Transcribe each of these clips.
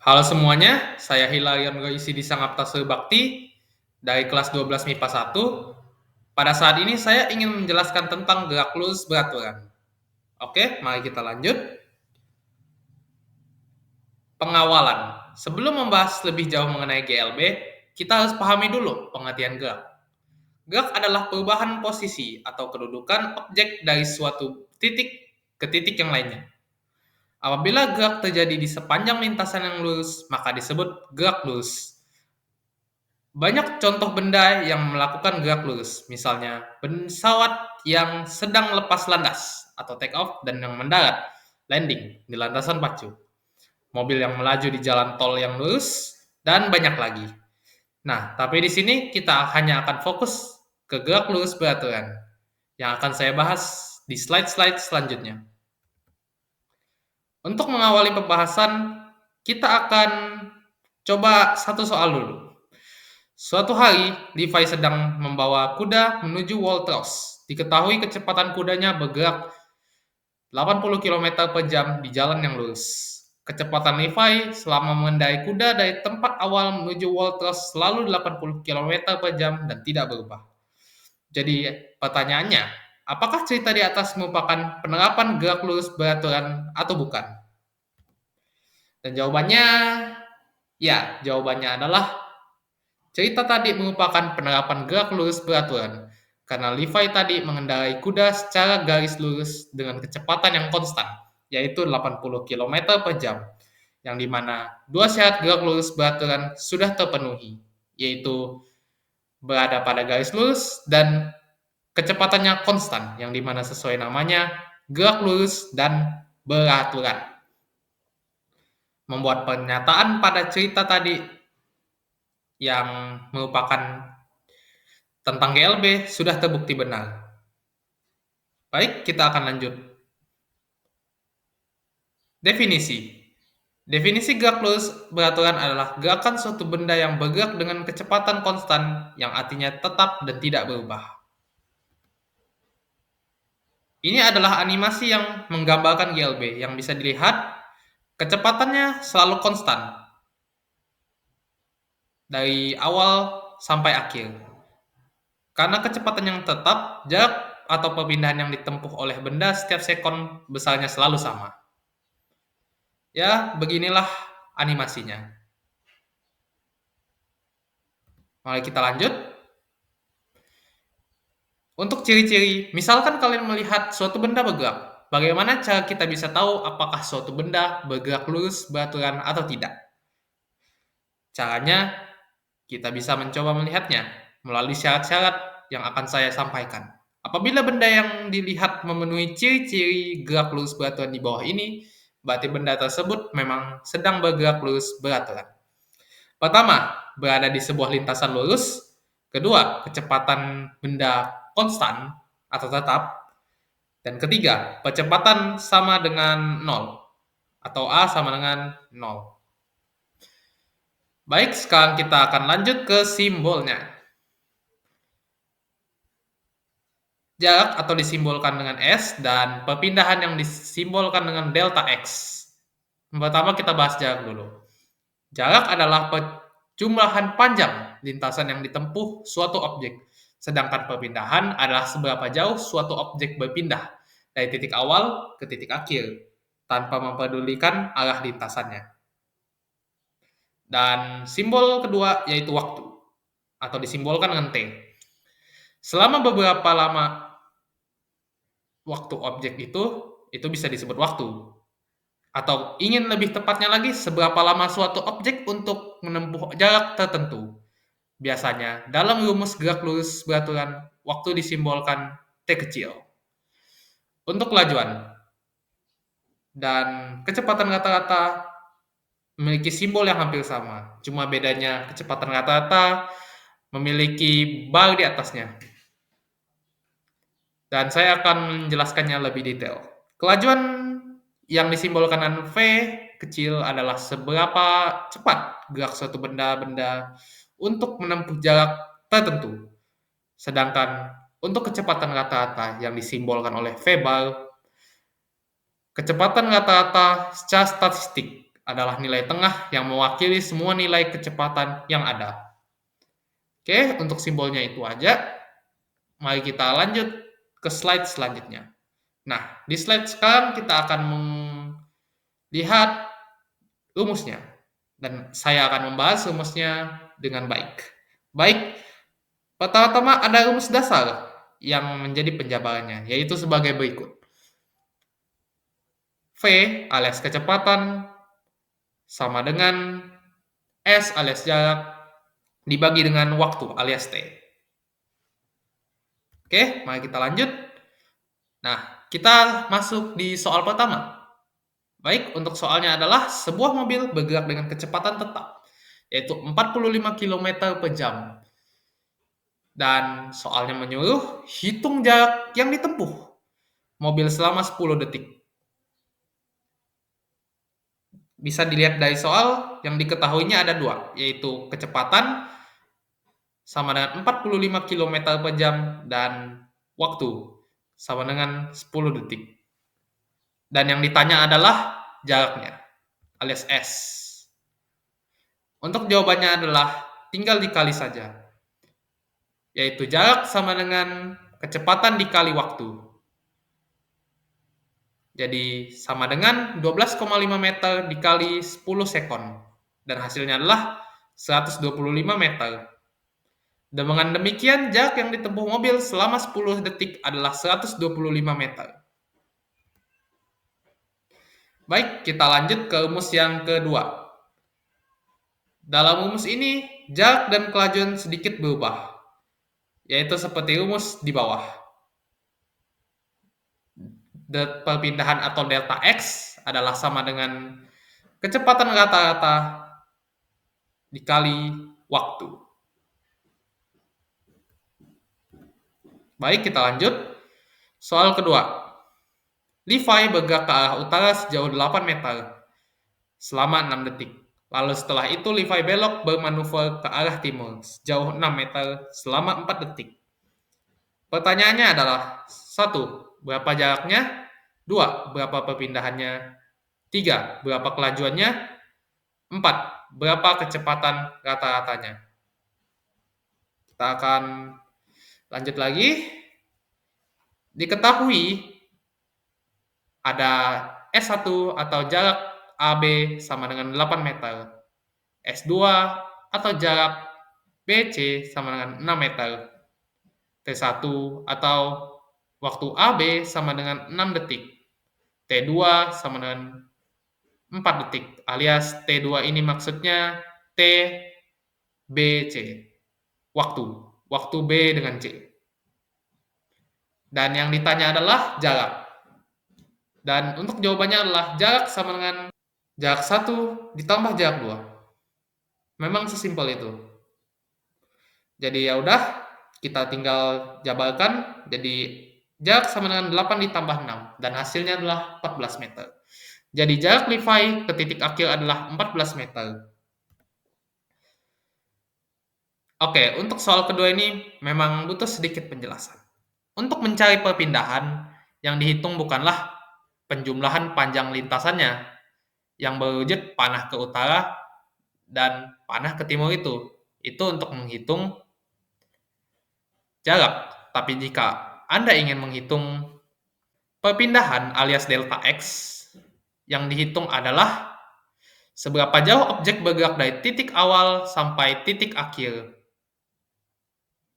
Halo semuanya, saya Hilarion Goisi di Sangapta Bakti dari kelas 12 MIPA 1. Pada saat ini saya ingin menjelaskan tentang gerak lurus beraturan. Oke, mari kita lanjut. Pengawalan. Sebelum membahas lebih jauh mengenai GLB, kita harus pahami dulu pengertian gerak. Gerak adalah perubahan posisi atau kedudukan objek dari suatu titik ke titik yang lainnya. Apabila gerak terjadi di sepanjang lintasan yang lurus, maka disebut gerak lurus. Banyak contoh benda yang melakukan gerak lurus, misalnya pesawat yang sedang lepas landas atau take off dan yang mendarat, landing di landasan pacu, mobil yang melaju di jalan tol yang lurus, dan banyak lagi. Nah, tapi di sini kita hanya akan fokus ke gerak lurus beraturan yang akan saya bahas di slide-slide selanjutnya. Untuk mengawali pembahasan, kita akan coba satu soal dulu. Suatu hari, Levi sedang membawa kuda menuju Walltros. Diketahui kecepatan kudanya bergerak 80 km per jam di jalan yang lurus. Kecepatan Levi selama mengendarai kuda dari tempat awal menuju Walltros selalu 80 km per jam dan tidak berubah. Jadi pertanyaannya, apakah cerita di atas merupakan penerapan gerak lurus beraturan atau bukan? Dan jawabannya adalah cerita tadi merupakan penerapan gerak lurus beraturan, karena Levi tadi mengendarai kuda secara garis lurus dengan kecepatan yang konstan, yaitu 80 km per jam, yang dimana dua syarat gerak lurus beraturan sudah terpenuhi, yaitu berada pada garis lurus dan kecepatannya konstan, yang dimana sesuai namanya gerak lurus dan beraturan. Membuat pernyataan pada cerita tadi yang merupakan tentang GLB sudah terbukti benar. Baik, kita akan lanjut. Definisi. Definisi gerak lurus beraturan adalah gerakan suatu benda yang bergerak dengan kecepatan konstan yang artinya tetap dan tidak berubah. Ini adalah animasi yang menggambarkan GLB yang bisa dilihat kecepatannya selalu konstan dari awal sampai akhir. Karena kecepatan yang tetap, jarak atau perpindahan yang ditempuh oleh benda setiap sekon besarnya selalu sama. Ya, beginilah animasinya. Mari kita lanjut. Untuk ciri-ciri, misalkan kalian melihat suatu benda bergerak, bagaimana cara kita bisa tahu apakah suatu benda bergerak lurus, beraturan, atau tidak? Caranya, kita bisa mencoba melihatnya melalui syarat-syarat yang akan saya sampaikan. Apabila benda yang dilihat memenuhi ciri-ciri gerak lurus beraturan di bawah ini, berarti benda tersebut memang sedang bergerak lurus beraturan. Pertama, berada di sebuah lintasan lurus. Kedua, kecepatan benda konstan atau tetap. Dan ketiga, percepatan sama dengan 0 atau A sama dengan 0. Baik, sekarang kita akan lanjut ke simbolnya. Jarak atau disimbolkan dengan S dan perpindahan yang disimbolkan dengan delta X. Pertama kita bahas jarak dulu. Jarak adalah jumlahan panjang lintasan yang ditempuh suatu objek, sedangkan perpindahan adalah seberapa jauh suatu objek berpindah dari titik awal ke titik akhir, tanpa mempedulikan arah lintasannya. Dan simbol kedua yaitu waktu, atau disimbolkan dengan T. Selama beberapa lama waktu objek itu bisa disebut waktu. Atau ingin lebih tepatnya lagi, seberapa lama suatu objek untuk menempuh jarak tertentu. Biasanya, dalam rumus gerak lurus beraturan, waktu disimbolkan T kecil. Untuk kelajuan dan kecepatan rata-rata memiliki simbol yang hampir sama. Cuma bedanya kecepatan rata-rata memiliki bar di atasnya. Dan saya akan menjelaskannya lebih detail. Kelajuan yang disimbolkan dengan V kecil adalah seberapa cepat gerak suatu benda-benda untuk menempuh jarak tertentu. Sedangkan untuk kecepatan rata-rata yang disimbolkan oleh V bar, kecepatan rata-rata secara statistik adalah nilai tengah yang mewakili semua nilai kecepatan yang ada. Oke, untuk simbolnya itu aja. Mari kita lanjut ke slide selanjutnya. Nah, di slide sekarang kita akan melihat rumusnya. Dan saya akan membahas rumusnya dengan baik. Baik, pertama-tama ada rumus dasar yang menjadi penjabarannya, yaitu sebagai berikut. V alias kecepatan sama dengan S alias jarak dibagi dengan waktu alias T. Oke, mari kita lanjut. Nah, kita masuk di soal pertama. Baik, untuk soalnya adalah sebuah mobil bergerak dengan kecepatan tetap, yaitu 45 km per jam. Dan soalnya menyuruh hitung jarak yang ditempuh mobil selama 10 detik. Bisa dilihat dari soal yang diketahuinya ada dua, yaitu kecepatan sama dengan 45 km per jam dan waktu sama dengan 10 detik. Dan yang ditanya adalah jaraknya alias S. Untuk jawabannya adalah tinggal dikali saja, yaitu jarak sama dengan kecepatan dikali waktu. Jadi sama dengan 12,5 meter dikali 10 sekon. Dan hasilnya adalah 125 meter. Dengan demikian, jarak yang ditempuh mobil selama 10 detik adalah 125 meter. Baik, kita lanjut ke rumus yang kedua. Dalam rumus ini, jarak dan kelajuan sedikit berubah, yaitu seperti rumus di bawah. Perpindahan atau delta X adalah sama dengan kecepatan rata-rata dikali waktu. Baik, kita lanjut. Soal kedua. Levi bergerak ke arah utara sejauh 8 meter selama 6 detik. Lalu setelah itu Levi belok bermanuver ke arah timur sejauh 6 meter selama 4 detik. Pertanyaannya adalah 1. Berapa jaraknya? 2. Berapa perpindahannya? 3. Berapa kelajuannya? 4. Berapa kecepatan rata-ratanya? Kita akan lanjut lagi. Diketahui ada S1 atau jarak AB sama dengan 8 meter. S2 atau jarak BC sama dengan 6 meter. T1 atau waktu AB sama dengan 6 detik. T2 sama dengan 4 detik. Alias T2 ini maksudnya T, B, C. Waktu. Waktu B dengan C. Dan yang ditanya adalah jarak. Dan untuk jawabannya adalah jarak sama dengan jarak 1 ditambah jarak 2. Memang sesimpel itu. Jadi ya udah, kita tinggal jabarkan. Jadi jarak sama dengan 8 ditambah 6 dan hasilnya adalah 14 meter. Jadi jarak Levi ke titik akhir adalah 14 meter. Oke, untuk soal kedua ini memang butuh sedikit penjelasan. Untuk mencari perpindahan, yang dihitung bukanlah penjumlahan panjang lintasannya yang berwujud panah ke utara dan panah ke timur itu. Itu untuk menghitung jarak. Tapi jika Anda ingin menghitung perpindahan alias delta X, yang dihitung adalah seberapa jauh objek bergerak dari titik awal sampai titik akhir.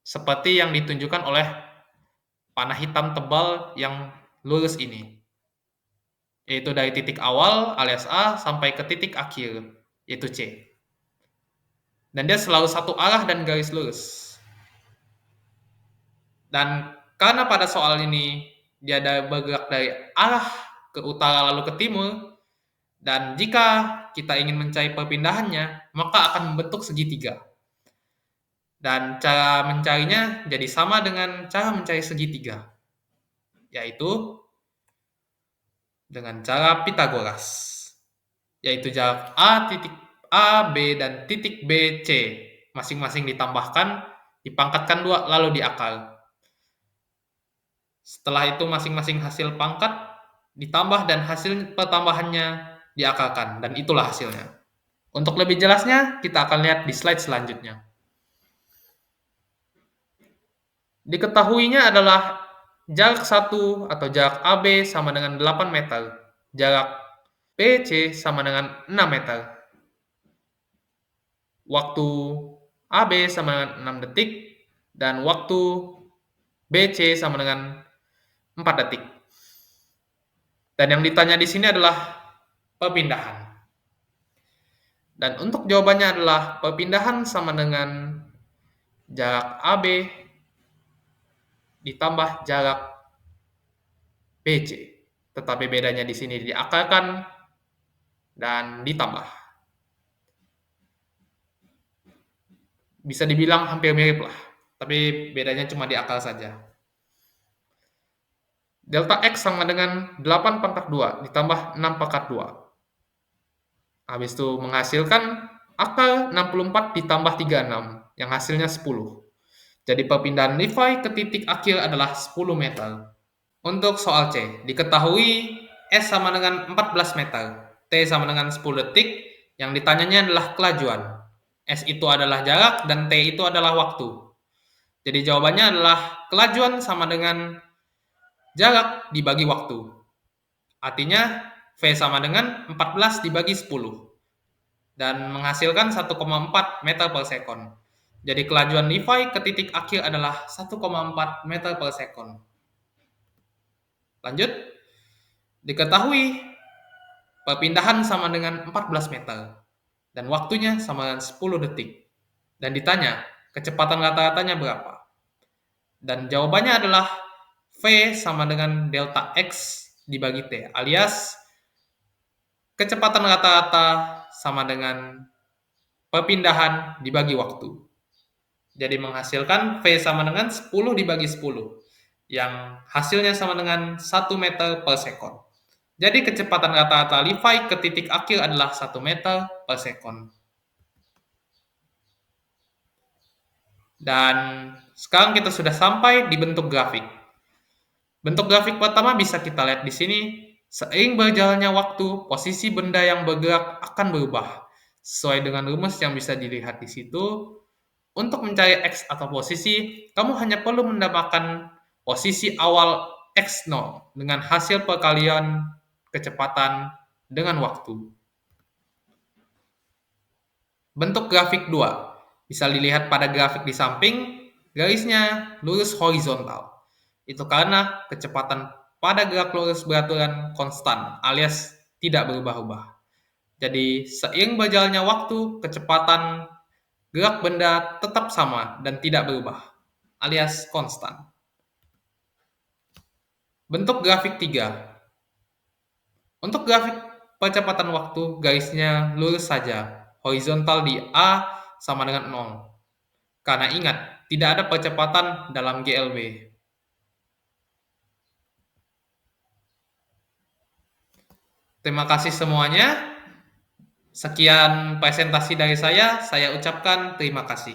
Seperti yang ditunjukkan oleh panah hitam tebal yang lurus ini. Yaitu dari titik awal alias A sampai ke titik akhir, yaitu C. Dan dia selalu satu arah dan garis lurus. Dan karena pada soal ini dia bergerak dari arah ke utara lalu ke timur, dan jika kita ingin mencari perpindahannya, maka akan membentuk segitiga. Dan cara mencarinya jadi sama dengan cara mencari segitiga, yaitu dengan cara Pitagoras, yaitu jarak A titik A, B, dan titik B, C masing-masing ditambahkan, dipangkatkan 2, lalu diakar. Setelah itu masing-masing hasil pangkat ditambah dan hasil pertambahannya diakalkan, dan itulah hasilnya. Untuk lebih jelasnya, kita akan lihat di slide selanjutnya. Diketahuinya adalah jarak 1 atau jarak AB sama dengan 8 meter, jarak BC sama dengan 6 meter, waktu AB sama dengan 6 detik, dan waktu BC sama dengan 4 detik. Dan yang ditanya di sini adalah perpindahan. Dan untuk jawabannya adalah perpindahan sama dengan jarak AB ditambah jarak BC. Tetapi bedanya di sini diakalkan dan ditambah. Bisa dibilang hampir mirip lah, tapi bedanya cuma di akal saja. Delta X sama dengan 8 pangkat 2 ditambah 6 pangkat 2. Habis itu menghasilkan akal 64 ditambah 36, yang hasilnya 10. Jadi perpindahan Levi ke titik akhir adalah 10 meter. Untuk soal C, diketahui S sama dengan 14 meter, T sama dengan 10 detik, yang ditanyanya adalah kelajuan. S itu adalah jarak dan T itu adalah waktu. Jadi jawabannya adalah kelajuan sama dengan jarak dibagi waktu. Artinya V sama dengan 14 dibagi 10 dan menghasilkan 1,4 meter per sekon. Jadi kelajuan Levi ke titik akhir adalah 1,4 meter per sekon. Lanjut, diketahui perpindahan sama dengan 14 meter dan waktunya sama dengan 10 detik. Dan ditanya, kecepatan rata-ratanya berapa? Dan jawabannya adalah V sama dengan delta X dibagi T, alias kecepatan rata-rata sama dengan perpindahan dibagi waktu. Jadi menghasilkan V sama dengan 10 dibagi 10, yang hasilnya sama dengan 1 meter per sekon. Jadi kecepatan rata-rata Levi ke titik akhir adalah 1 meter per sekon. Dan sekarang kita sudah sampai di bentuk grafik. Bentuk grafik pertama bisa kita lihat di sini. Seiring berjalannya waktu, posisi benda yang bergerak akan berubah. Sesuai dengan rumus yang bisa dilihat di situ, untuk mencari X atau posisi, kamu hanya perlu mendapatkan posisi awal X0 dengan hasil perkalian kecepatan dengan waktu. Bentuk grafik 2 bisa dilihat pada grafik di samping, garisnya lurus horizontal. Itu karena kecepatan pada gerak lurus beraturan konstan alias tidak berubah-ubah. Jadi seiring berjalannya waktu, kecepatan gerak benda tetap sama dan tidak berubah alias konstan. Bentuk grafik 3. Untuk grafik percepatan waktu, garisnya lurus saja, horizontal di A sama dengan 0. Karena ingat, tidak ada percepatan dalam GLB. Terima kasih semuanya. Sekian presentasi dari saya ucapkan terima kasih.